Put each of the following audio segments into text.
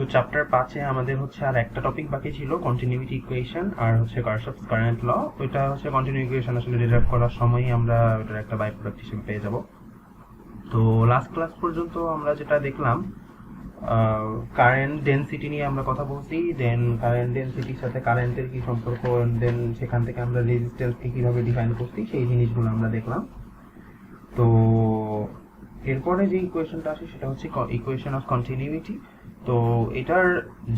তো চ্যাপ্টার 5-এ আমাদের হচ্ছে আর একটা টপিক বাকি ছিল, কন্টিনিউইটি ইকুয়েশন আর হচ্ছে কারশফস কারেন্ট ল। ওইটা হচ্ছে কন্টিনিউ ইকুয়েশন আসলে ডিরাইভ করার সময়ই আমরা ওটার একটা বাই প্রোডাক্ট হিসেবে পেয়ে যাব। তো লাস্ট ক্লাস পর্যন্ত আমরা যেটা দেখলাম, কারেন্ট ডেনসিটি নিয়ে আমরা কথা বলছি, দেন কারেন্ট ডেনসিটির সাথে কারেন্টের কি সম্পর্ক, দেন সেখান থেকে আমরা রেজিস্ট্যান্সকে কিভাবে ডিফাইন করছি সেই জিনিসগুলো আমরা দেখলাম। তো এরপরে যে ইকুয়েশনটা আসে সেটা হচ্ছে ইকুয়েশন অফ কন্টিনিউইটি। তো এটার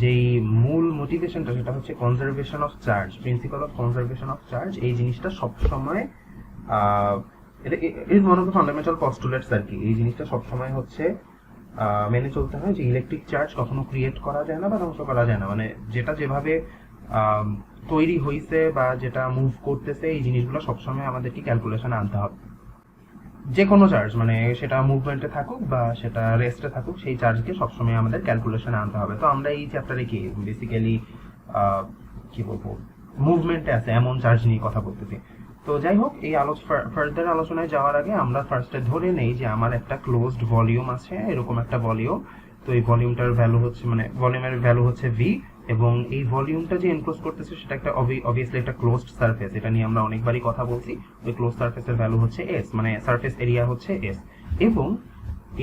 যেই মূল মোটিভেশনটা সেটা হচ্ছে conservation of charge, principle of conservation of charge. এই জিনিসটা সবসময় এটা is one of the fundamental postulates আর কি। এই জিনিসটা সবসময় হচ্ছে মেনে চলতে হয় যে ইলেকট্রিক চার্জ কখনো ক্রিয়েট করা যায় না বা ধ্বংস করা যায় না, মানে যেটা যেভাবে তৈরি হয়েছে বা যেটা মুভ করতেছে এই জিনিসগুলো সবসময় আমাদেরকে ক্যালকুলেশনে আনতে হবে। যে কোনো চার্জ, মানে সেটা মুভমেন্টে থাকুক বা সেটা রেস্টে থাকুক, সেই চার্জকে সবসময় আমাদের ক্যালকুলেশনে আনতে হবে। তো আমরা এই চ্যাপ্টারে কি বেসিক্যালি কি বলবো, মুভমেন্টে আছে এমন চার্জ নিয়ে কথা বলতেছি। তো যাই হোক, এই ফার্দার আলোচনায় যাওয়ার আগে আমরা ফার্স্টে ধরে নেই যে আমার একটা ক্লোজড ভলিউম আছে, এরকম একটা ভলিউম। তো এই ভলিউমটার ভ্যালু হচ্ছে, মানে ভলিউমের ভ্যালু হচ্ছে ভি, এবং এই ভলিউমটা যে এনক্লোজ করতেছে সেটা একটা অবভিয়াসলি একটা ক্লোজড সারফেস। এটা নিয়ে আমরা অনেকবারই কথা বলছি। ওই ক্লোজ সারফেসের ভ্যালু হচ্ছে এস, মানে সারফেস এরিয়া হচ্ছে এস। এবং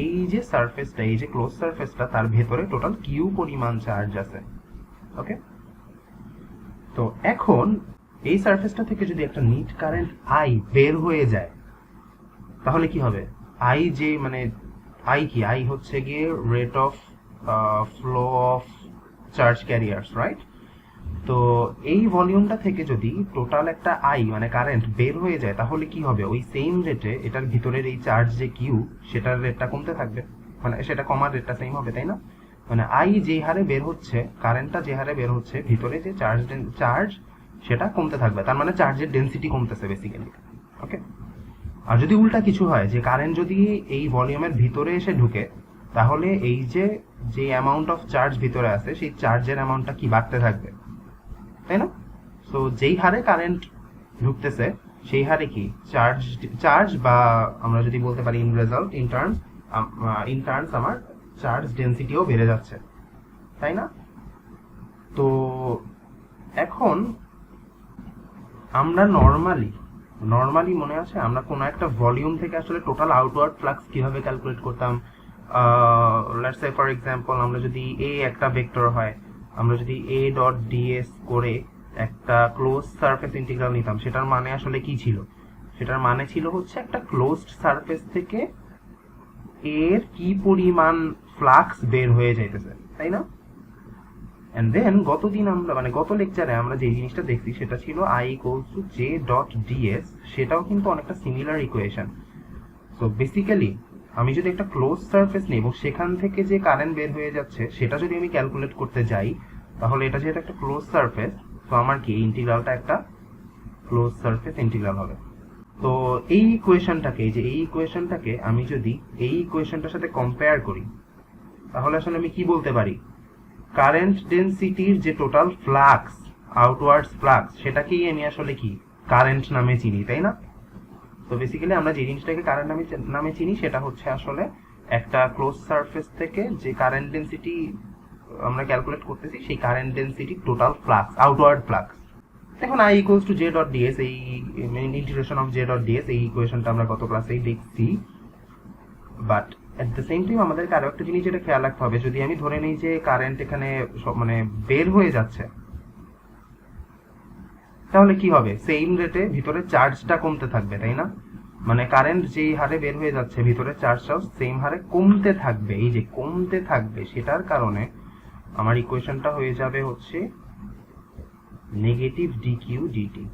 এই যে সারফেসটা, এই যে ক্লোজ সারফেসটা, তার ভেতরে টোটাল কিউ পরিমাণ চার্জ আছে। ওকে, তো এখন এই সারফেসটা থেকে যদি একটা নিট কারেন্ট আই বের হয়ে যায় তাহলে কি হবে? আই যে, মানে আই কি, আই হচ্ছে গিয়ে rate of flow of charge carriers, right? তো এই ভলিউমটা থেকে যদি টোটাল একটা আই মানে কারেন্ট বের হয়ে যায় তাহলে কি হবে? ওই সেম রেটে এটার ভিতরের এই চার্জ যে কিউ, সেটার রেটটা কমতে থাকবে, মানে সেটা কমার রেটটা সেম হবে, তাই না? মানে আই যে হারে বের হচ্ছে, কারেন্টটা যে হারে বের হচ্ছে, ভিতরে যে চার্জ সেটা কমতে থাকবে, তার মানে চার্জের ডেনসিটি কমতেছে বেসিক্যালি। ওকে, আর যদি উল্টা কিছু হয়, যে কারেন্ট যদি এই ভলিউমের ভিতরে এসে ঢুকে, তাহলে এই যে অ্যামাউন্ট অফ চার্জ ভিতরে আছে সেই চার্জের অ্যামাউন্টটা কি বাড়তে থাকবে, তাই না? সো যেই হারে কারেন্ট ঢুকতেছে সেই হারে কি চার্জ বা আমরা যদি বলতে পারি ইন রেজাল্ট, ইন টার্মস আমার চার্জ ডেনসিটিও বেড়ে যাচ্ছে, তাই না? তো এখন আমরা নর্মালি মনে আছে আমরা কোনো একটা ভলিউম থেকে আসলে টোটাল আউটওয়ার্ড ফ্লাক্স কিভাবে ক্যালকুলেট করতাম? লেটস সে ফর এক্সাম্পল, আমরা যদি এ একটা ভেক্টর হয়, আমরা যদি এ ডট ডিএস করে একটা ক্লোজ সারফেস ইন্টিগ্রাল নিতাম, সেটার মানে আসলে কি ছিল? সেটার মানে ছিল হচ্ছে একটা ক্লোজড সারফেস থেকে এর কি পরিমাণ ফ্লাক্স বের হয়ে যাইতেছে, তাই না? এন্ড দেন গত লেকচারে আমরা যে জিনিসটা দেখছি সেটা ছিল I equals to J dot DS. সেটাও কিন্তু অনেকটা সিমিলার ইকুয়েশন। সো বেসিক্যালি আমি যদি একটা ক্লোজ সারফেস নিই এবং সেখান থেকে যে কারেন্ট বের হয়ে যাচ্ছে সেটা যদি আমি ক্যালকুলেট করতে যাই, তাহলে এটা যেহেতু একটা ক্লোজ সারফেস, তো আমার কি ইন্টিগ্রালটা একটা ক্লোজ সারফেস ইন্টিগ্রাল হবে। তো এই ইকুয়েশনটাকে আমি যদি এই ইকুয়েশনটার সাথে কম্পেয়ার করি, তাহলে আসলে আমি কি বলতে পারি? কারেন্ট ডেনসিটির যে টোটাল ফ্লাক্স, আউটওয়ার্ডস ফ্লাক্স, সেটাকেই আমি আসলে কি কারেন্ট নামে চিনি, তাই না? তো বেসিক্যালি আমরা যে জিনিসটাকে কারেন্ট নামে চিনি সেটা হচ্ছে আসলে একটা ক্লোজ সারফেস থেকে যে কারেন্ট ডেনসিটি আমরা ক্যালকুলেট করতেছি, সেই current density total flux, outward flux. এখন I equals to J dot DS, এই integration of J dot DS, এই ইকুয়েশনটা আমরা গত ক্লাসেই দেখছি। But at the same time আমাদেরকে আরো একটা জিনিস যেটা খেয়াল রাখতে হবে, যদি আমি ধরে নিই যে কারেন্ট এখানে মানে বের হয়ে যাচ্ছে, তাহলে কি হবে? সেম রেটে ভিতরে চার্জটা কমতে থাকবে, তাই না? মানে কারেন্ট যেই হারে বের হয়ে যাচ্ছে ভিতরে চার্জটাও সেম হারে কমতে থাকবে। এই যে কমতে থাকবে, সেটার কারণে আমার ইকুয়েশনটা হয়ে যাবে হচ্ছে নেগেটিভ ডিকিউ ডিটি।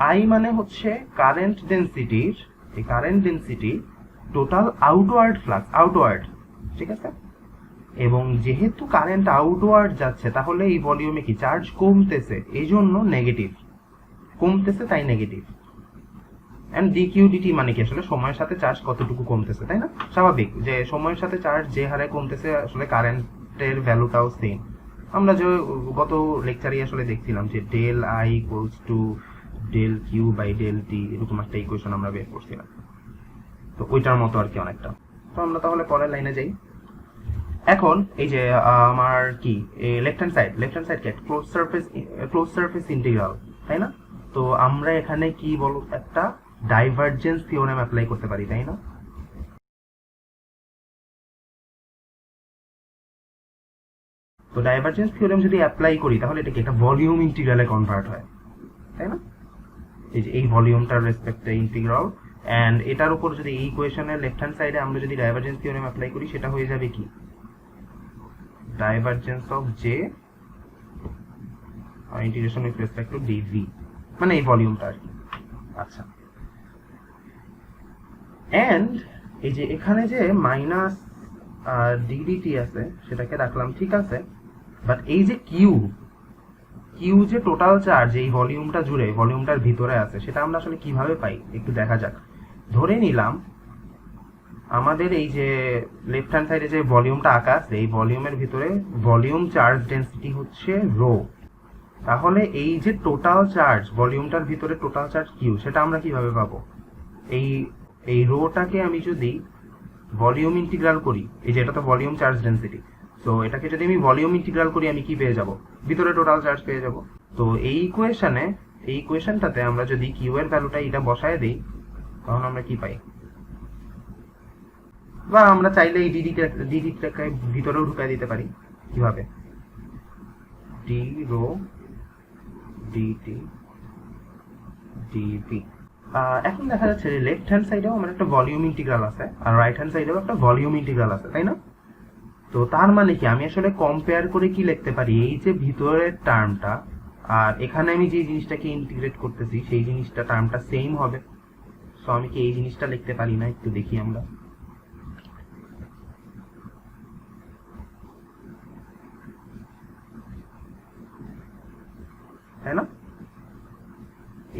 আই মানে হচ্ছে কারেন্ট ডেনসিটির, এই current density total outward flux, outward, ঠিক আছে? এবং যেহেতু কারেন্ট আউটওয়ার্ড যাচ্ছে, তাহলে এই ভলিউমে কি চার্জ কমতেছে, এই জন্য নেগেটিভ, কমতেছে তাই নেগেটিভ। এন্ড ডিকিউ ডিটি মানে কি? আসলে সময়ের সাথে চার্জ কতটুকু কমতেছে, তাই না? স্বাভাবিক যে সময়ের সাথে চার্জ যে হারে কমতেছে আসলে কারেন্টের ভ্যালুটাও সেম। আমরা যে গত লেকচারে আসলে দেখছিলাম যে del I equals to del q by del t, এরকম একটা ইকুয়েশন আমরা বের করছিলাম। তো ওইটার মতো আর কি অনেকটা। তো আমরা তাহলে পরের লাইনে যাই। এখন এই যে আমার কি লেফট হ্যান্ড সাইড কি ক্লোজ সারফেস ইন্টিগ্রাল, তাই না? তো আমরা এখানে কি বলো একটা ডাইভারজেন্স থিওরেম অ্যাপ্লাই করতে পারি, তাই না? তো ডাইভারজেন্স থিওরেম যদি অ্যাপ্লাই করি তাহলে এটা কি একটা ভলিউম ইন্টিগ্রালে কনভার্ট হয়, তাই না? এই যে এই ভলিউমটার রেসপেক্টে ইন্টিগ্রাল, এন্ড এটার উপর যদি এই ইকুয়েশনের লেফট হ্যান্ড সাইডে আমরা যদি ডাইভারজেন্স থিওরেম অ্যাপ্লাই করি সেটা হয়ে যাবে কি divergence of J integration with respect to dV, মানে এই ভলিউমটা আর কি। আচ্ছা, এন্ড এই যে এখানে যে মাইনাস ডিডিটি আছে সেটাকে রাখলাম, ঠিক আছে, বাট এই যে কিউ যে টোটাল চার্জ এই ভলিউমটা জুড়ে ভলিউমটার ভিতরে আছে সেটা আমরা আসলে কিভাবে পাই একটু দেখা যাক। ধরে নিলাম আমাদের এই যে লেফট হ্যান্ড সাইডে যে ভলিউমটা আঁকা আছে এই ভলিউমের ভিতরে ভলিউম চার্জ ডেন্সিটি হচ্ছে রো। তাহলে এই যে টোটাল চার্জ ভলিউমটার ভিতরে টোটাল চার্জ কিউ সেটা আমরা কিভাবে পাবো? এই রোটাকে আমি যদি ভলিউম ইন্টিগ্রাল করি, এই যে এটা তো ভলিউম চার্জ ডেন্সিটি, তো এটাকে যদি আমি ভলিউম ইন্টিগ্রাল করি আমি কি পেয়ে যাব? ভিতরে টোটাল চার্জ পেয়ে যাব। তো এই ইকুয়েশনটাতে আমরা যদি কিউ এর ভ্যালুটা এটা বসায় দিই তখন আমরা কি পাই? বা আমরা চাইলে এই ডিডিটাকে ভিতরেও ঢুকাই দিতে পারি। কিভাবে? D rho dt dV. এখন দেখা যাচ্ছে যে লেফট হ্যান্ড সাইডেও আমার একটা ভলিউম ইন্টিগ্রাল আছে আর রাইট হ্যান্ড সাইডেও একটা ভলিউম ইন্টিগ্রাল আছে, তাই না? তো তার মানে কি আমি আসলে কম্পেয়ার করে কি লিখতে পারি? এই যে ভিতরের টার্মটা আর এখানে আমি যে জিনিসটাকে ইন্টিগ্রেট করতেছি সেই জিনিসটা টার্মটা সেম হবে। সো আমি কি এই জিনিসটা লিখতে পারি না? একটু দেখি আমরা। তাই না?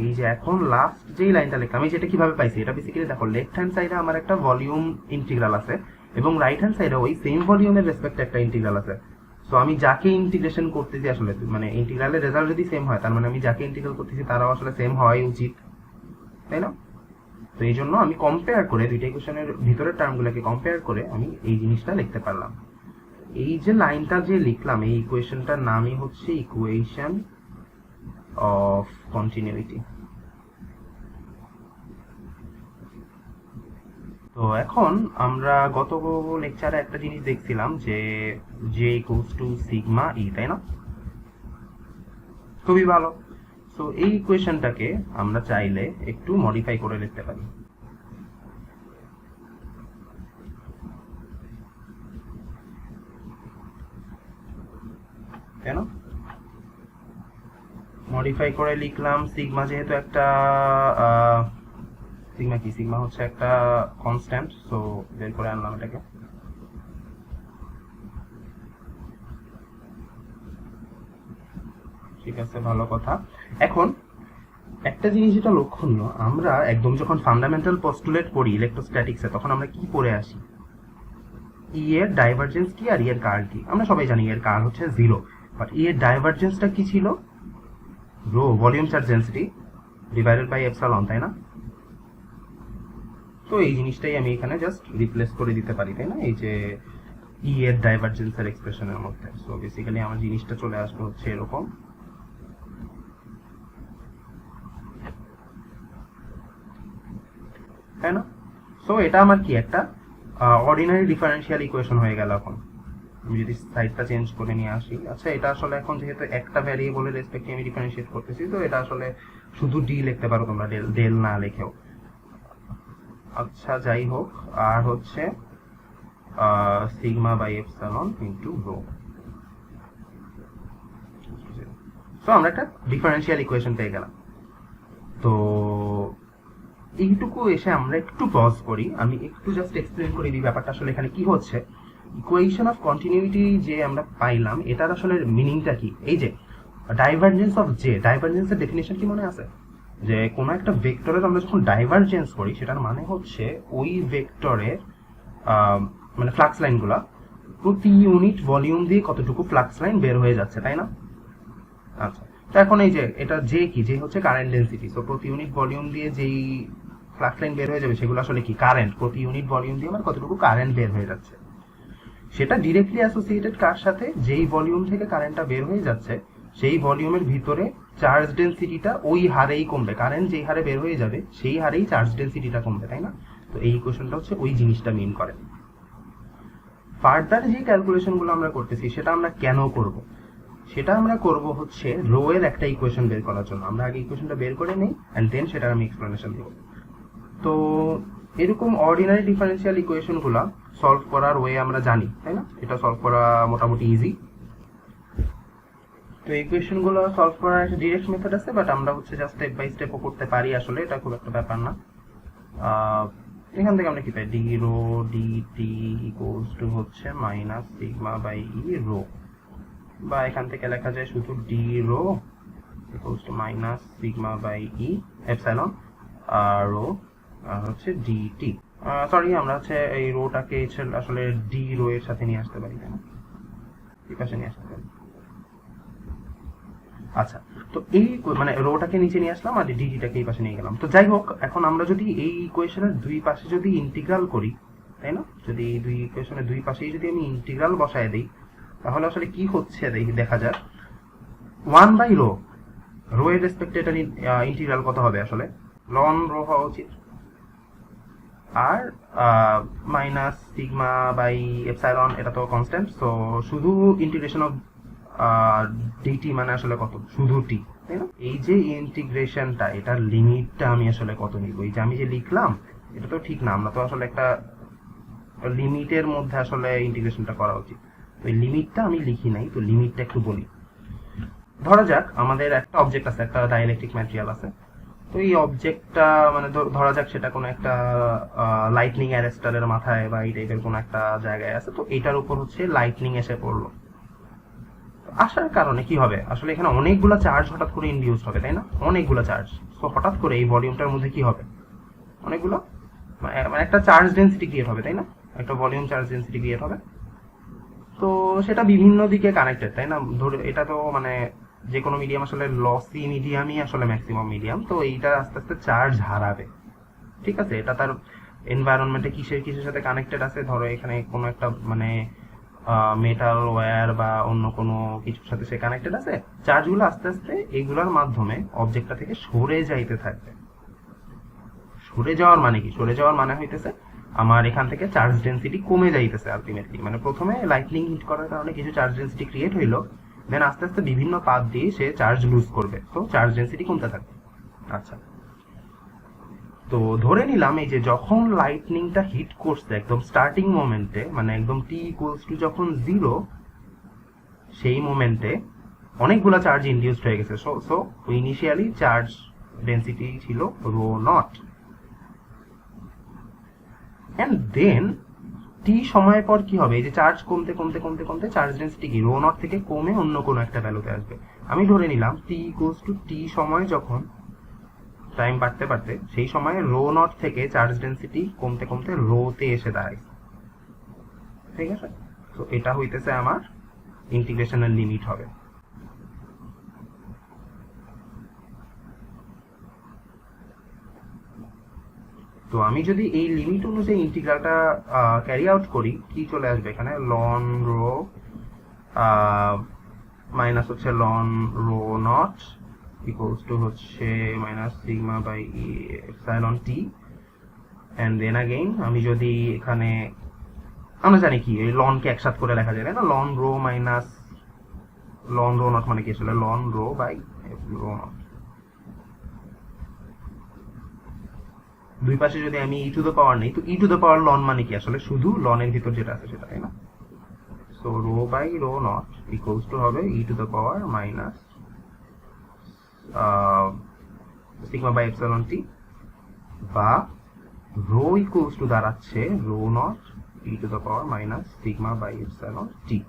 এই যে এখন লাস্ট যেই লাইনটা লিখলাম, আমি যেটা কিভাবে পাইছি এটা বেসিক্যালি দেখো, লেফট হ্যান্ড সাইডে আমার একটা ভলিউম ইন্টিগ্রাল আছে এবং রাইট হ্যান্ড সাইডে ওই সেম ভলিউমের রেসপেক্টে একটা ইন্টিগ্রাল আছে। সো আমি যাকে ইন্টিগ্রেশন করতেছি আসলে মানে ইন্টিগ্রালের রেজাল্ট যদি সেম হয় তার মানে আমি যাকে ইন্টিগ্রাল করতেছি তারাও আসলে সেম হওয়াই উচিত, তাই না? তো এই জন্য আমি কম্পেয়ার করে দুইটা ইকুয়েশনের ভিতরের টার্মগুলোকে কম্পেয়ার করে আমি এই জিনিসটা লিখতে পারলাম। এই যে লাইনটা যে লিখলাম এই ইকুয়েশনটার নামই হচ্ছে ইকুয়েশন অফ কন্টিনিউইটি। তো এখন আমরা গত লেকচারে একটা জিনিস দেখছিলাম যে জে ইকুয়ালস টু সিগমা ই, তাই না? খুবই ভালো। সো এই ইকুয়েশনটাকে আমরা চাইলে একটু মডিফাই করে লিখতে পারি, তাই না? মডিফাই করে লিখলাম সিগমা যেহেতু একটা সিগমা হচ্ছে একটা কনস্ট্যান্ট, সো বের করে আনলাম এটাকে। ঠিক আছে, ভালো কথা। এখন একটা জিনিস যেটা লক্ষণীয়, আমরা একদম যখন ফান্ডামেন্টাল পস্টুলেট পড়ি ইলেকট্রোস্ট্যাটিক্সে তখন আমরা কি পড়ে আসি? ই এর ডাইভারজেন্স কি আর ই এর কার্ল কি? আমরা সবাই জানি এর কার্ল হচ্ছে 0, বাট ই এর ডাইভারজেন্সটা কি ছিল? Rho volume charge density divided by epsilon, তাই না? তো এই জিনিসটাই আমি এখানে জাস্ট রিপ্লেস করে দিতে পারি, তাই না? এই যে ই এর ডাইভারজেন্সের এক্সপ্রেশনের মধ্যে। সো বেসিক্যালি আমার জিনিসটা চলে আসবে হচ্ছে এরকম, তাই না? সো এটা আমার কি একটা অর্ডিনারি ডিফারেন্সিয়াল ইকুয়েশন হয়ে গেল। এখন আমি যদি সাইডটা চেঞ্জ করে নিয়ে আসি, আচ্ছা এটা আসলে এখন যেহেতু একটা ভ্যারিয়েবলের রেসপেক্টে আমি ডিফারেন্সিয়েট করতেছি তো এটা আসলে শুধু ডি লিখতে পারো তোমরা, ডেল না লিখেও। আচ্ছা যাই হোক, আর হচ্ছে sigma by epsilon into rho. So আমরা একটা ডিফারেন্সিয়াল ইকুয়েশন পেয়ে গেলাম। তো এইটুকু এসে আমরা একটু পজ করি, আমি একটু জাস্ট এক্সপ্লেন করে দিই ব্যাপারটা আসলে এখানে কি হচ্ছে। ইকুয়েশন অফ কন্টিনিউইটি যে আমরা পাইলাম এটার আসলে মিনিংটা কি? এই যে ডাইভারজেন্স অফ জে, ডাইভারজেন্সের ডেফিনেশন কি মনে আছে? যে কোনো একটা ভেক্টরের আমরা যখন ডাইভারজেন্স করি সেটার মানে হচ্ছে ওই ভেক্টরের মানে ফ্লাক্স লাইনগুলা প্রতি ইউনিট ভলিউম দিয়ে কতটুকু ফ্লাক্স লাইন বের হয়ে যাচ্ছে, তাই না? আচ্ছা, তো এখন এই যে এটা জে কি? জে হচ্ছে কারেন্ট ডেন্সিটি। সো প্রতি ইউনিট ভলিউম দিয়ে যেই ফ্লাক্স লাইন বের হয়ে যাবে সেগুলো আসলে কি? কারেন্ট। প্রতি ইউনিট ভলিউম দিয়ে আমার কতটুকু কারেন্ট বের হয়ে যাচ্ছে সেটা ডিরেক্টলি অ্যাসোসিয়েটেড কার সাথে, যেই ভলিউম থেকে কারেন্টটা বের হয়ে যাচ্ছে সেই ভলিউমের ভিতরে চার্জ ডেন্সিটিটা ওই হারেই কমবে, কারেন্ট যেই হারে বের হয়ে যাবে সেই হারেই চার্জ ডেন্সিটিটা কমবে, তাই না? তো এই ইকুয়েশনটা হচ্ছে ওই জিনিসটা মিন করে। ফার্দার যে ক্যালকুলেশনগুলো আমরা করতেছি সেটা আমরা কেন করব? সেটা আমরা করব হচ্ছে রো এর একটা ইকুয়েশন বের করার জন্য। আমরা আগে ইকুয়েশনটা বের করে নেই এন্ড দেন সেটার আমি এক্সপ্লেনেশন দেব। তো এরকম অর্ডিনারি ডিফারেন্সিয়াল ইকুয়েশনগুলো সলভ করার ওয়ে আমরা জানি, তাই না? এটা সলভ করা মোটামুটি ইজি। তো ইকুয়েশনগুলো সলভ করার একটা ডিরেক্ট মেথড আছে, বাট আমরা হচ্ছে জাস্ট স্টেপ বাই স্টেপও করতে পারি, আসলে এটা খুব একটা ব্যাপার না। এখান থেকে আমরা কি পাই, D rho DT equals to হচ্ছে minus sigma by E rho, বা এখান থেকে লেখা যায় শুধু D rho equals to minus sigma by E epsilon rho হচ্ছে ডিটি। সরি, আমরা হচ্ছে এই রোটাকে আসলে ডি রো এর সাথে নিয়ে আসতে পারি, তাই না? এই পাশে নিয়ে আসতে পারি। আচ্ছা, তো এই মানে রোটাকে নিচে নিয়ে আসলাম আর ডিটিটাকে এই পাশে নিয়ে গেলাম। তো যাই হোক, এখন আমরা যদি এই ইকুয়েশনের দুই পাশে যদি ইন্টিগ্রাল করি, তাই না? যদি এই দুই ইকুয়েশনের দুই পাশেই যদি আমি ইন্টিগ্রাল বসায় দিই, তাহলে আসলে কি হচ্ছে দেখা যাক। 1 বাই রো, রো এর রেসপেক্টে এটা ইন্টিগ্রাল কত হবে? আসলে লন রো হওয়া উচিত, আর মাইনাস সিগমা বাই এপসাইলন এটা তো কনস্ট্যান্ট, সো শুধু ইন্টিগ্রেশন অফ ডিটি মানে আসলে কত? শুধু টি, তাই না? এই যে ইন্টিগ্রেশনটা, এটার লিমিটটা আমি আসলে কত নিব? এই যে আমি যে লিখলাম এটা তো ঠিক না, আমরা তো আসলে একটা লিমিটের মধ্যে আসলে ইন্টিগ্রেশনটা করা উচিত। তো এই লিমিটটা আমি লিখি নাই, তো লিমিটটা একটু বলি। ধরা যাক আমাদের একটা অবজেক্ট আছে, একটা ডাইইলেকট্রিক ম্যাটেরিয়াল আছে। তো এই অবজেক্টটা মানে ধরা যাক সেটা কোনো একটা লাইটনিং অ্যারেস্টারের মাথায় বা এই টাইপের কোনো একটা জায়গায় আছে। তো এটার উপর হচ্ছে লাইটনিং এসে পড়লো। আসার কারণে কি হবে? আসলে এখানে অনেকগুলো চার্জ হঠাৎ করে ইনডিউস হবে, তাই না? অনেকগুলো চার্জ। তো হঠাৎ করে এই ভলিউমটার মধ্যে কি হবে? অনেকগুলো মানে একটা চার্জ ডেন্সিটি ক্রিয়েট হবে, তাই না? একটা ভলিউম চার্জ ডেন্সিটি ক্রিয়েট হবে। তো সেটা বিভিন্ন দিকে কানেক্টেড, তাই না? ধরে এটা তো মানে যে কোনো মিডিয়াম আসলে লসি মিডিয়ামই আসলে ম্যাক্সিমাম মিডিয়াম। তো এইটা আস্তে আস্তে চার্জ হারাবে, ঠিক আছে? এটা তার এনভায়রনমেন্টে কিসের সাথে কানেক্টেড আছে? ধরো এখানে কোনো একটা মানে মেটাল ওয়্যার বা অন্য কোনো কিছুর সাথে সে কানেক্টেড আছে। চার্জগুলো আস্তে আস্তে এগুলোর মাধ্যমে অবজেক্টটা থেকে সরে যাইতে থাকবে। সরে যাওয়ার মানে কি? সরে যাওয়ার মানে হইতেছে আমার এখান থেকে চার্জ ডেন্সিটি কমে যাইতেছে আলটিমেটলি। মানে প্রথমে লাইটনিং হিট করার কারণে কিছু চার্জ ডেন্সিটি ক্রিয়েট হইলো, দেন আস্তে আস্তে বিভিন্ন পাথ দিয়ে সে চার্জ লুজ করবে, তো চার্জ ডেন্সিটি কমতে থাকবে। আচ্ছা, তো ধরে নিলাম এই যে যখন লাইটনিংটা হিট করছে একদম স্টার্টিং মোমেন্টে, মানে একদম টি ইকুয়ালস টু যখন 0, সেই মোমেন্টে অনেকগুলো চার্জ ইনডিউসড হয়ে গেছে। সো ইনিশিয়ালি চার্জ ডেন্সিটি ছিল রো নট, এন্ড দেন টি সময় পর কি হবে? এই যে চার্জ কমতে কমতে কমতে কমতে চার্জ ডেন্সিটি কি রো নট থেকে কমে অন্য কোনো একটা ভ্যালুতে আসবে। আমি ধরে নিলাম টি ইকুয়ালস টু টি সময় যখন টাইম বাড়তে বাড়তে সেই সময় রো নট থেকে চার্জ ডেন্সিটি কমতে কমতে রোতে এসে দাঁড়ায়, ঠিক আছে? তো এটা হইতেছে আমার ইন্টিগ্রেশনের লিমিট হবে। তো আমি যদি এই লিমিট অনুযায়ী ইন্টিগ্রালটা ক্যারি আউট করি, কি চলে আসবে এখানে? লন রো মাইনাস হচ্ছে ln rho not equals to হচ্ছে minus sigma by epsilon T, and then again আমি যদি এখানে আমরা জানি কি এই লনকে একসাথে করে লেখা যায়, না? Ln rho minus ln rho naught মানে কি আসলে ln rho by rho naught. দুই পাশে যদি আমি ই টু দ্য পাওয়ার নেই, তো ই টু দ্য পাওয়ার লন মানে কি আসলে শুধু লনের ভিতর যেটা আছে সেটা, তাই না? So rho by rho not equals to হবে E to the power minus sigma by epsilon T, বা রো ইকুয়ালস টু দাঁড়াচ্ছে rho not E to the power minus sigma by epsilon T.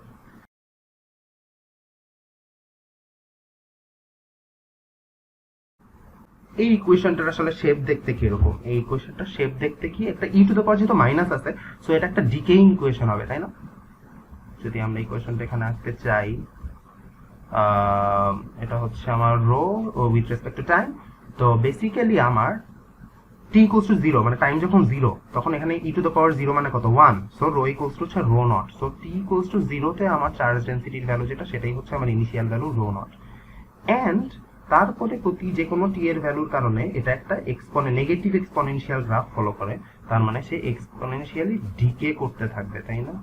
এই ইকুয়েশনটার আসলে শেপ দেখতে কি এরকম? এই ইকুয়েশনটার শেপ দেখতে কি একটা ই টু দ্য পাওয়ার যেহেতু মাইনাস আছে, সো এটা একটা ডিকেইং ইকুয়েশন হবে, তাই না? যদি আমরা ইকুয়েশনটা এখানে আঁকতে চাই, এটা হচ্ছে আমার rho with respect to time. তো বেসিক্যালি আমার t ইকুয়ালস টু 0 মানে টাইম যখন 0 তখন এখানে e টু দ্য পাওয়ার 0 মানে কত 1, সো রো ইকুয়ালস টু হচ্ছে rho naught. So t equals to 0 তে আমার চার্জ ডেনসিটির ভ্যালু যেটা সেটাই হচ্ছে আমার initial value rho naught. And তারপরে প্রতি যে কোনো t এর ভ্যালুর কারণে এটা একটা নেগেটিভ এক্সপোনেনশিয়াল গ্রাফ ফলো করে, তার মানে সে এক্সপোনেনশিয়ালি ডিকে করতে থাকবে, তাই না?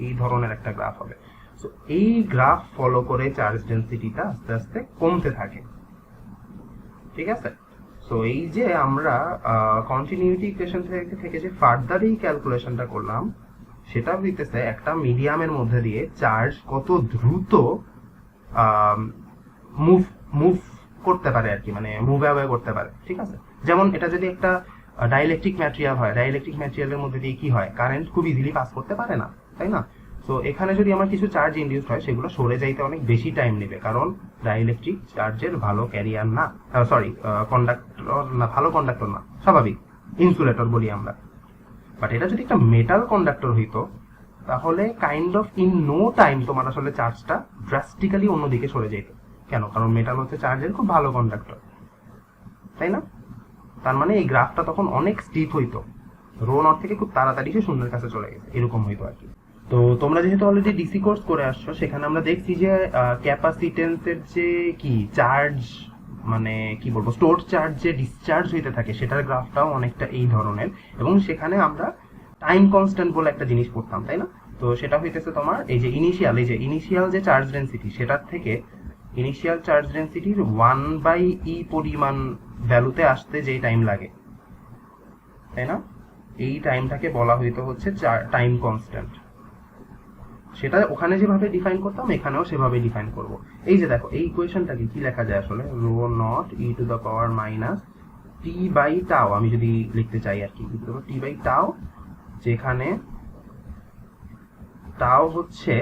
এই ধরনের একটা গ্রাফ হবে। সো এই গ্রাফ ফলো করে চার্জ ডেনসিটিটা আস্তে আস্তে কমতে থাকে, ঠিক আছে? সো এই যে আমরা কন্টিনিউইটি ইকুয়েশন থেকে যে ফার্দার এই ক্যালকুলেশনটা করলাম, সেটা হইতেছে একটা মিডিয়ামের মধ্যে দিয়ে চার্জ কত দ্রুত মুভ করতে পারে আর কি, মানে মুভ অ্যাওয়ে করতে পারে, ঠিক আছে? যেমন এটা যদি একটা ডাইইলেকট্রিক ম্যাটেরিয়াল হয়, ডাইইলেকট্রিক ম্যাটেরিয়ালের মধ্যে দিয়ে কি হয়, কারেন্ট খুব ইজিলি পাস করতে পারে না, তাই না? সো এখানে যদি আমার কিছু চার্জ ইনডিউসড হয়, সেগুলো সরে যাইতে অনেক বেশি টাইম নেবে, কারণ ডাইইলেকট্রিক চার্জের ভালো ক্যারিয়ার না, কন্ডাক্টর না, ভালো কন্ডাক্টর না, স্বাভাবিক ইনসুলেটর বলি আমরা। বাট এটা যদি একটা মেটাল কন্ডাক্টর হইতো, তাহলে kind of in no time তোমার আসলে চার্জটা ড্রাস্টিক্যালি অন্যদিকে সরে যেত। কেন? কারণ মেটাল হচ্ছে চার্জের খুব ভালো কন্ডাক্টর, তাই না? তার মানে এই গ্রাফটা তখন অনেক স্টিপ হইতো, রো নট থেকে খুব তাড়াতাড়ি সে শূন্যের কাছে চলে গেছে, এরকম হইতো আর কি। তো তোমরা যেহেতু অলরেডি ডিসি কোর্স করে আসছো, সেখানে আমরা দেখছি যে ক্যাপাসিটেন্সের যে কি চার্জ, মানে কি বলবো, স্টোরড চার্জ যে ডিসচার্জ হইতে থাকে, সেটার গ্রাফটাও অনেকটা এই ধরনের, এবং সেখানে আমরা টাইম কনস্ট্যান্ট বলে একটা জিনিস পড়তাম, তাই না? তো সেটা হইতেছে তোমার এই যে ইনিশিয়াল যে চার্জ ডেনসিটি, সেটার থেকে ইনিশিয়াল চার্জ ডেনসিটির 1/e পরিমাণ ভ্যালুতে আসতে যেই টাইম লাগে, তাই না? এই টাইমটাকে বলা হইতো হচ্ছে টাইম কনস্ট্যান্ট। সেটা ওখানে যেভাবে ডিফাইন করতাম, এখানেও সেভাবে ডিফাইন করব। এই যে দেখো, এই ইকুয়েশনটাকে কি লেখা যায় আসলে, rho not E to the power minus t by tau, আমি যদি লিখতে চাই আর কি, টি বাই টাও, যেখানে টাও হচ্ছে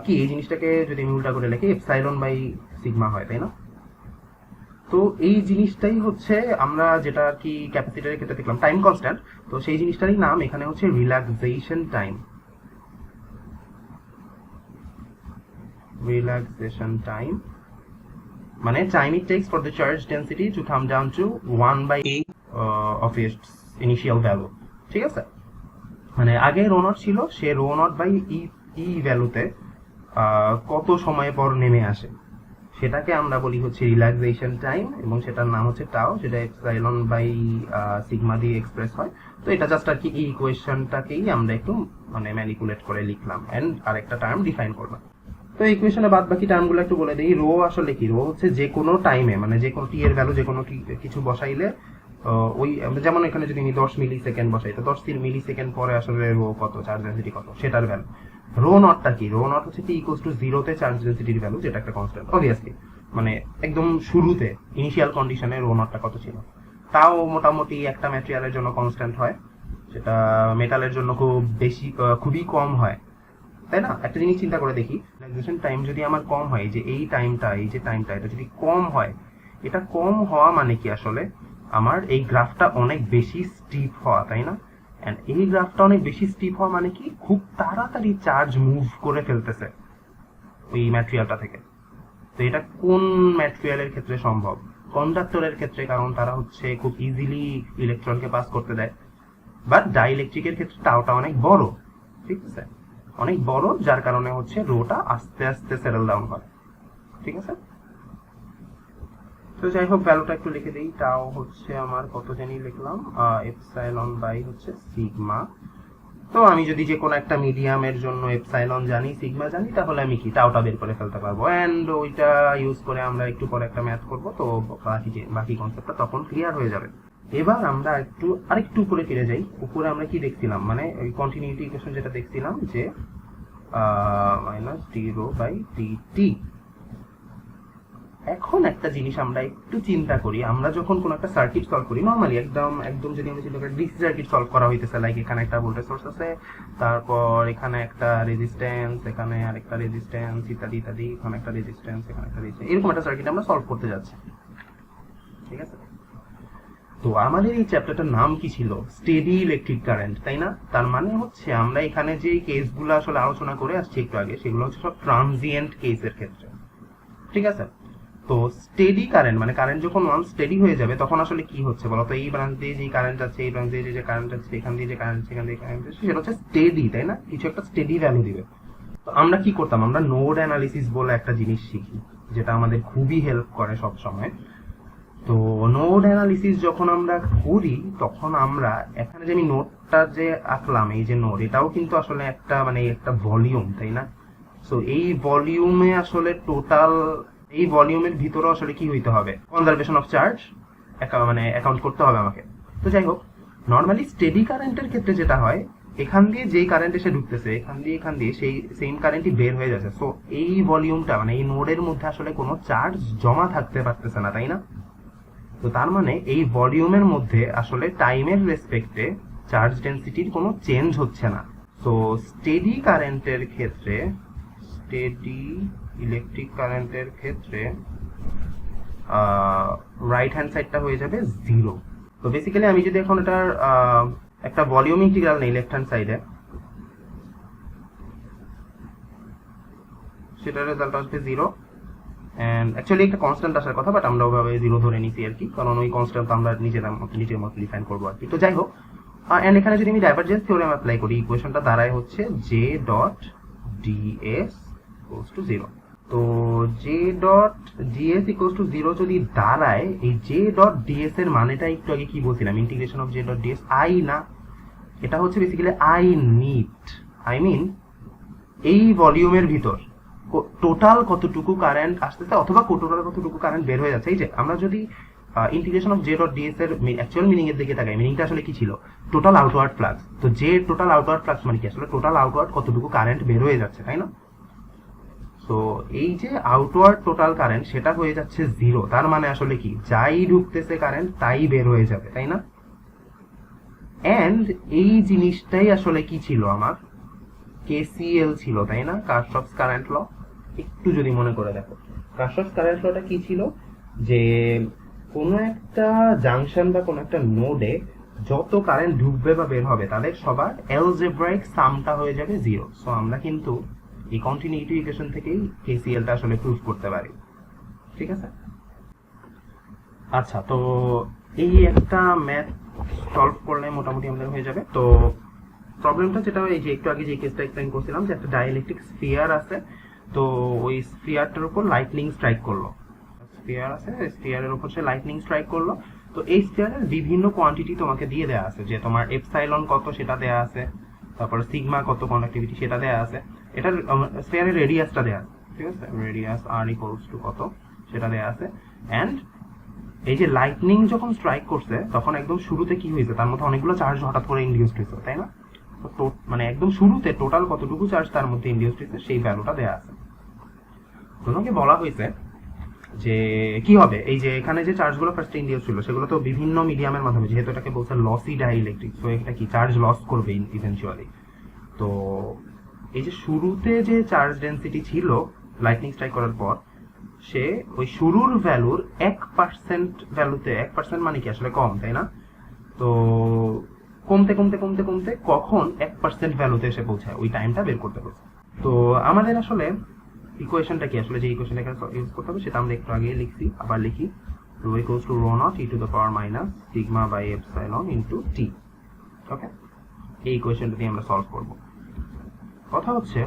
কি, এই জিনিসটাকে যদি আমি উল্টা করে লিখি এপসাইলন বাই সিগমা হয়, তাই না? তো এই জিনিসটাই হচ্ছে আমরা যেটা আর কি ক্যাপাসিটরের ক্ষেত্রে দেখলাম টাইম কনস্ট্যান্ট, তো সেই জিনিসটারই নাম এখানে হচ্ছে রিল্যাক্সেশন টাইম। রিল্যাক্সেশন টাইম মানে time it takes for the charge density to come down to 1/e of its initial value, ঠিক আছে? মানে আগে রো নট ছিল, সে রো নট বাই ই ভ্যালুতে কত সময় পর নেমে আসে, সেটাকে আমরা বলি হচ্ছে রিল্যাক্সেশন টাইম, এবং সেটার নাম হচ্ছে টাও, সেটা এপসাইলন বাই সিগমা দিয়ে এক্সপ্রেস হয়। তো এটা জাস্ট আর কি এই ইকুয়েশনটাকেই আমরা একটু মানে ম্যানিপুলেট করে লিখলাম এন্ড আরেকটা টার্ম ডিফাইন করলাম। তো ইকুয়েশনে বাদ বাকি টার্মগুলো একটু বলে দিই। রো আসলে কি, রো হচ্ছে যে কোনো টাইমে, মানে যে কোনো টি এর ভ্যালু যে কোনো কিছু বসাইলে ওই, যেমন এখানে যদি আমি 10 মিলি সেকেন্ড বসাই, তো 10 মিলি সেকেন্ড পরে আসলে রো কত, চার্জ ডেনসিটি কত, সেটার ভ্যালু। রো নটটা কি, রো নট হচ্ছে টি ইকুয়ালস টু 0 তে চার্জ ডেনসিটির ভ্যালু, যেটা একটা কনস্ট্যান্ট অবভিয়াসলি, মানে একদম শুরুতে ইনিশিয়াল কন্ডিশনে রো নটটা কত ছিল। তাও মোটামুটি একটা ম্যাটেরিয়ালের জন্য কনস্ট্যান্ট হয়, সেটা মেটালের জন্য খুব বেশি, খুবই কম হয়, তাই না? একটা জিনিস চিন্তা করে দেখি, রিল্যাক্সেশন টাইম যদি আমার কম হয়, যে এই যে টাইমটা এটা যদি কম হয়, এটা কম হওয়া মানে কি আসলে আমার এই গ্রাফটা অনেক বেশি স্টিপ হওয়া, তাই না? এন্ড এই গ্রাফটা অনেক বেশি স্টিপ হওয়া মানে কি, খুব তাড়াতাড়ি চার্জ মুভ করে ফেলতেছে ওই ম্যাটেরিয়ালটা থেকে। তো এটা কোন ম্যাটেরিয়ালের ক্ষেত্রে সম্ভব? কন্ডাক্টরের ক্ষেত্রে, কারণ তারা হচ্ছে খুব ইজিলি ইলেকট্রনকে পাস করতে দেয়। বাট ডাইইলেকট্রিকের ক্ষেত্রে টাওটা অনেক বড়, ঠিক আছে, অনেক বড়, যার কারণে হচ্ছে রোটা আস্তে আস্তে সেটেল ডাউন হয়, ঠিক আছে? তো যাই হোক, ভ্যালুটা একটু লিখে দিই। টাও হচ্ছে আমার কত জানি লিখলাম, এপসাইলন বাই হচ্ছে সিগমা। তো আমি যদি যে কোনো একটা মিডিয়ামের জন্য এপসাইলন জানি, সিগমা জানি, তাহলে আমি কি টাওটা বের করে ফেলতে পারবো, এন্ড ওইটা ইউজ করে আমরা একটু পরে একটা ম্যাথ করবো, তো বাকি কনসেপ্টটা তখন ক্লিয়ার হয়ে যাবে। এবার আমরা আরেকটু উপরে ফিরে যাই। উপরে আমরা কি দেখছিলাম, মানে ওই কন্টিনিউইটি ইকুয়েশন যেটা দেখছিলাম, যে minus d rho by dt. এখন একটা জিনিস আমরা একটু চিন্তা করি, আমরা যখন কোন একটা সার্কিট সলভ করি, নরমালি একদম যদি আমরা চিন্তা করি ডিসি সার্কিট সলভ করা হইতেছে, লাইক এখানে একটা ভোল্টেজ সোর্স আছে, তারপর এখানে একটা রেজিস্ট্যান্স, এখানে আরেকটা রেজিস্ট্যান্স, ইত্যাদি ইত্যাদি, এখানে একটা রেজিস্ট্যান্স, এখানে একটা রেজিস্ট্যান্স, এরকম একটা সার্কিট আমরা সলভ করতে যাচ্ছি, ঠিক আছে? তো আমাদের এই চ্যাপ্টারটার নাম কি ছিল? স্টেডি ইলেকট্রিক কারেন্ট, তাই না? তার মানে হচ্ছে আমরা এখানে যে কেসগুলো আসলে আলোচনা করে আসছি একটু আগে, সেগুলো হচ্ছে সব ট্রানজিয়েন্ট কেসের ক্ষেত্রে, ঠিক আছে? তো স্টেডি কারেন্ট মানে কারেন্ট যখন ওয়ান্স স্টেডি হয়ে যাবে তখন আসলে কি হচ্ছে বলো তো? এই ব্রাঞ্চ দিয়ে যে কারেন্ট আছে, এই ব্রাঞ্চ দিয়ে যে কারেন্ট আছে, এখান দিয়ে যে কারেন্ট, সেখান দিয়ে কারেন্ট আছে, সেটা হচ্ছে স্টেডি, তাই না? কিছু একটা স্টেডি ভ্যালু দিবে। তো আমরা কি করতাম, আমরা নোড অ্যানালিসিস বলে একটা জিনিস শিখি, যেটা আমাদের খুবই হেল্প করে সব সময়। তো নোড অ্যানালিসিস যখন আমরা করি তখন আমরা এখানে যে আমি নোডটা যে আঁকলাম, এই যে নোড, এটাও কিন্তু আসলে একটা মানে একটা ভলিউম, তাই না? সো এই ভলিউমে আসলে টোটাল, এই ভলিউমের ভিতরে আসলে কি হইতে হবে, কনজারভেশন অফ চার্জ মানে অ্যাকাউন্ট করতে হবে আমাকে। তো যাই হোক, নর্মালি স্টেডি কারেন্টের ক্ষেত্রে যেটা হয়, এখান দিয়ে যেই কারেন্ট এসে ঢুকতেছে, এখান দিয়ে সেই সেম কারেন্টই বের হয়ে যাচ্ছে। সো এই ভলিউমটা মানে এই নোডের মধ্যে আসলে কোনো চার্জ জমা থাকতে পারতেছে না, তাই না? তো তার মানে এই ভলিউমের মধ্যে আসলে টাইমের রেসপেক্টে চার্জ ডেনসিটির কোনো চেঞ্জ হচ্ছে না। সো স্টেডি কারেন্টের ক্ষেত্রে, স্টেডি ইলেকট্রিক কারেন্টের ক্ষেত্রে রাইট হ্যান্ড সাইডটা হয়ে যাবে 0। তো বেসিক্যালি আমি যদি এখন এটার একটা ভলিউম ইন্টিগ্রাল নেই লেফট হ্যান্ড সাইডে, সেটার রেজাল্ট আসবে 0। এন্ড অ্যাকচুয়ালি একটা কনস্ট্যান্ট আসার কথা, বাট আমরা ওভাবে 0 ধরে নিছি আর কি, কারণ ওই কনস্ট্যান্ট আমরা নিজের মতো ডিফাইন করবো আর কি। তো যাই হোক, এন্ড এখানে যদি আমি ডাইভারজেন্স থিওরেম অ্যাপ্লাই করি, ইকুয়েশনটা দাঁড়ায় হচ্ছে J dot DS equals to 0। তো J dot DS equals to 0 যদি দাঁড়ায়, এই জে ডট ডিএস এর মানেটা একটু আগে কি বলছিলাম, integration of J dot DS, I না, এটা হচ্ছে বেসিক্যালি আই মিন এই ভলিউমের ভিতর টোটাল কতটুকু কারেন্ট আসতেছে অথবা টোটাল কতটুকু কারেন্ট বের হয়ে যাচ্ছে। এই যে আমরা যদি integration of J dot DS এর অ্যাকচুয়াল মিনিং এর দিকে তাকাই, মিনিংটা আসলে কি ছিল, টোটাল আউটওয়ার্ড ফ্লাক্স। তো জে টোটাল আউটওয়ার্ড ফ্লাক্স মানে কি, আসলে টোটাল আউটওয়ার্ড কতটুকু কারেন্ট বের হয়ে যাচ্ছে, তাই না? তো এই যে আউটওয়ার্ড টোটাল কারেন্ট সেটা হয়ে যাচ্ছে 0, তার মানে আসলে কি, যাই ঢুকতেছে কারেন্ট তাই বের হয়ে যাবে, তাই না? এন্ড এই জিনিসটাই আসলে কি ছিল, আমার কেসিএল ছিল, তাই না? কারশফস কারেন্ট ল। একটু যদি মনে করে দেখো, কারশফস কারেন্ট লটা কি ছিল, যে কোনো একটা জাংশন বা কোনো একটা নোডে যত কারেন্ট ঢুকবে বা বের হবে তাদের সবার অ্যালজেব্রাইক সামটা হয়ে যাবে 0। সো আমরা কিন্তু এই কন্টিনিউইটি ইকুয়েশন থেকেই কেসিএলটা আসলে প্রুভ করতে পারি, ঠিক আছে? আচ্ছা, তো এই একটা ম্যাথ সলভ করলে মোটামুটি আমাদের হয়ে যাবে। তো প্রবলেমটা যেটা, এই যে একটু আগে যে কেসটা এক্সপ্লেইন করছিলাম, যে একটা ডাইইলেকট্রিক স্ফিয়ার আছে, তো ওই স্ফিয়ারটার উপর লাইটনিং স্ট্রাইক করলো, স্ফিয়ার আছে, স্ফিয়ারের উপর সে লাইটনিং স্ট্রাইক করলো। তো এই স্ফিয়ারের বিভিন্ন কোয়ান্টিটি তোমাকে দিয়ে দেওয়া আছে, যে তোমার এপসাইলন কত সেটা দেওয়া আছে, তারপর সিগমা কত কন্ডাক্টিভিটি সেটা দেওয়া আছে, এটার স্ফিয়ারের রেডিয়াসটা দেওয়া আছে, ঠিক আছে? রেডিয়াস আর ইকুয়ালস টু কত সেটা দেওয়া আছে। এন্ড এই যে লাইটনিং যখন স্ট্রাইক করছে তখন একদম শুরুতে কি হয়েছে, তার মধ্যে অনেকগুলো চার্জ হঠাৎ করে ইনডিউসড হয়েছে, তাই না? তো মানে একদম শুরুতে টোটাল কতটুকু চার্জ তার মধ্যে ইনডিউসড হয়েছে সেই ভ্যালুটা দেওয়া আছে। তোমাকে বলা হয়েছে যে কি হবে, এই যে এখানে যে চার্জগুলো ফার্স্ট ইন্ডিউস ছিল সেগুলো তো বিভিন্ন মিডিয়ামের মাধ্যমে, যেহেতু এটাকে বলছে লসি ডাইইলেকট্রিক, সো এটা কি চার্জ লস করবে ইভেনচুয়ালি। তো এই যে শুরুতে যে চার্জ ডেনসিটি ছিল লাইটনিং স্ট্রাইক করার পর, সে ওই শুরুর ভ্যালুর 1% ভ্যালুতে, 1% মানে কি আসলে কম, তাই না? তো কমতে কমতে কমতে কমতে কখন 1% ভ্যালুতে এসে পৌঁছায়, ওই টাইমটা বের করতে বলছে। তো আমাদের আসলে ইকুয়েশনটা কি, আসলে যে ইকুয়েশনটা এখানে ইউজ করতে হবে সেটা আমরা একটু আগে লিখছি, আবার লিখি, rho equals to rho not E to the power minus sigma by epsilon into T. Okay, এই ইকুয়েশনটা দিয়ে আমরা সলভ করব। কথা হচ্ছে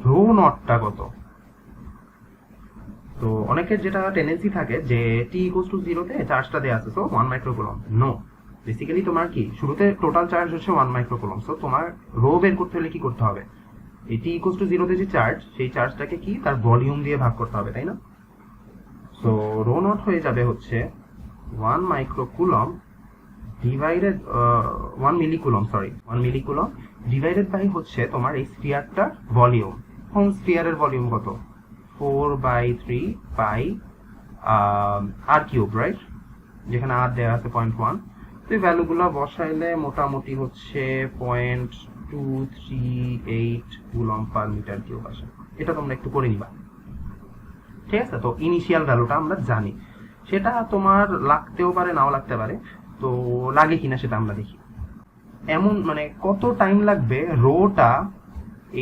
রো নটটা কত। তো অনেকের যেটা টেন্ডেন্সি থাকে যে টি ইকুয়ালস টু 0 তে চার্জটা দেয়া আছে, সো 1 মাইক্রোকুলম। নো, বেসিক্যালি তোমার কি শুরুতে টোটাল চার্জ হচ্ছে 1 মাইক্রোকুলম। সো তোমার রো বের করতে হলে কি করতে হবে, এই টি ইকুয়ালস টু 0 তে যে চার্জ, সেই চার্জটাকে কি তার ভলিউম দিয়ে ভাগ করতে হবে, তাই না? সো রো নট হয়ে যাবে হচ্ছে 1 microcoulomb divided 1 millicoulomb, sorry 1 millicoulomb divided by হচ্ছে তোমার এই স্ফিয়ারটার ভলিউম। কোন স্ফিয়ারের ভলিউম কত, 4/3 পাই আর কিউব, রাইট? যেখানে আর দেওয়া আছে 0.1। তো এই ভ্যালুগুলো বসাইলে মোটামুটি হচ্ছে 0.238 কুলম পার মিটার কিউব আসে। এটা তোমরা একটু করে নিবা, ঠিক আছে? তো ইনিশিয়াল ভ্যালুটা আমরা জানি, সেটা তোমার লাগতেও পারে নাও লাগতে পারে, তো লাগে কিনা সেটা আমরা দেখি। এমন মানে কত টাইম লাগবে রোটা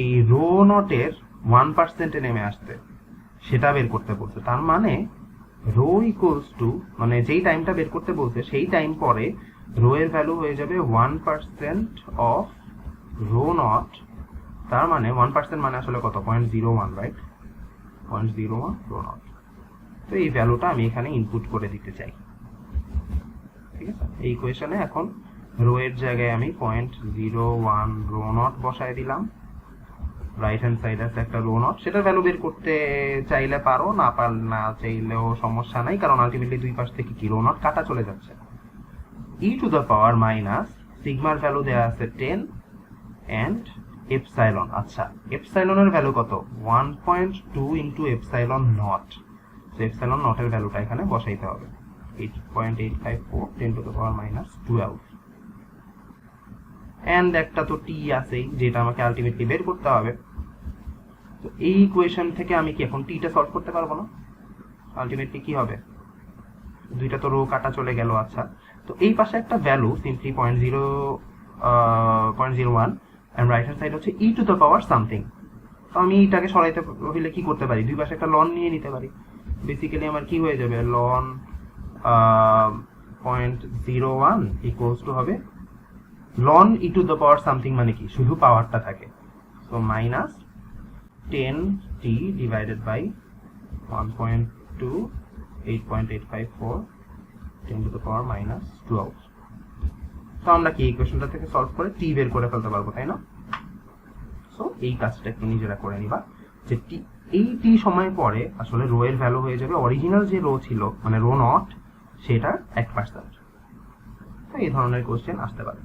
এই রো নটের 1% নেমে আসতে, সেটা বের করতে বলছে। তার মানে রো ইকুয়ালস টু, মানে যেই টাইমটা বের করতে বলছে সেই টাইম পরে রো এর ভ্যালু হয়ে যাবে 1% অফ রো নট। তার মানে 1% মানে আসলে কত, 0.01, রাইট? 0.01 rho not. তো এই ভ্যালুটা আমি এখানে ইনপুট করে দিতে চাই, ঠিক আছে? এই ইকুয়েশনে এখন রো এর জায়গায় আমি 0.01 রো নট বসায় দিলাম। রাইট হ্যান্ড সাইড আছে একটা রো নট, সেটার ভ্যালু বের করতে চাইলে পারো, না চাইলেও সমস্যা নাই, কারণ আলটিমেটলি দুই পাশ থেকে কি রো নট কাটা চলে যাচ্ছে। E to the power minus সিগমার ভ্যালু দেওয়া আছে 10 এন্ড এপসাইলন। আচ্ছা, এপসাইলনের ভ্যালু কত? 1.2 ইন্টু এপসাইলন নট। তো এপসাইলন নটের ভ্যালুটা এখানে বসাইতে হবে 8.854 10 to the power minus 12। And একটা তো টি আছেই, যেটা আমাকে আলটিমেটলি বের করতে হবে। তো এই ইকুয়েশন থেকে আমি কি এখন টিটা সলভ করতে পারবো না? আলটিমেটলি কি হবে, দুইটা তো রো কাটা চলে গেল। আচ্ছা, তো এই পাশে একটা value simply 0.01 and right hand side হচ্ছে e to the power something. তো আমি এটাকে সরাইতে হইলে কি করতে পারি, দুই পাশে একটা লন নিয়ে নিতে পারি। বেসিক্যালি আমার কি হয়ে যাবে, লন 0.01 ইকুয়ালস টু হবে ln e to the power something, মানে কি শুধু পাওয়ারটা থাকে। So minus 10t divided by 1.2 8.854 10 to the power minus 12। তো আমরা কি ইকুয়েশনটা থেকে সলভ করে টি বের করে ফেলতে পারবো, তাই না? সো এই কাজটা একটু নিজেরা করে নিবা, যে এই টি সময় পরে আসলে রো এর ভ্যালু হয়ে যাবে অরিজিনাল যে রো ছিল, মানে রো নট, সেটার 1%। তো এই ধরনের কোশ্চেন আসতে পারে।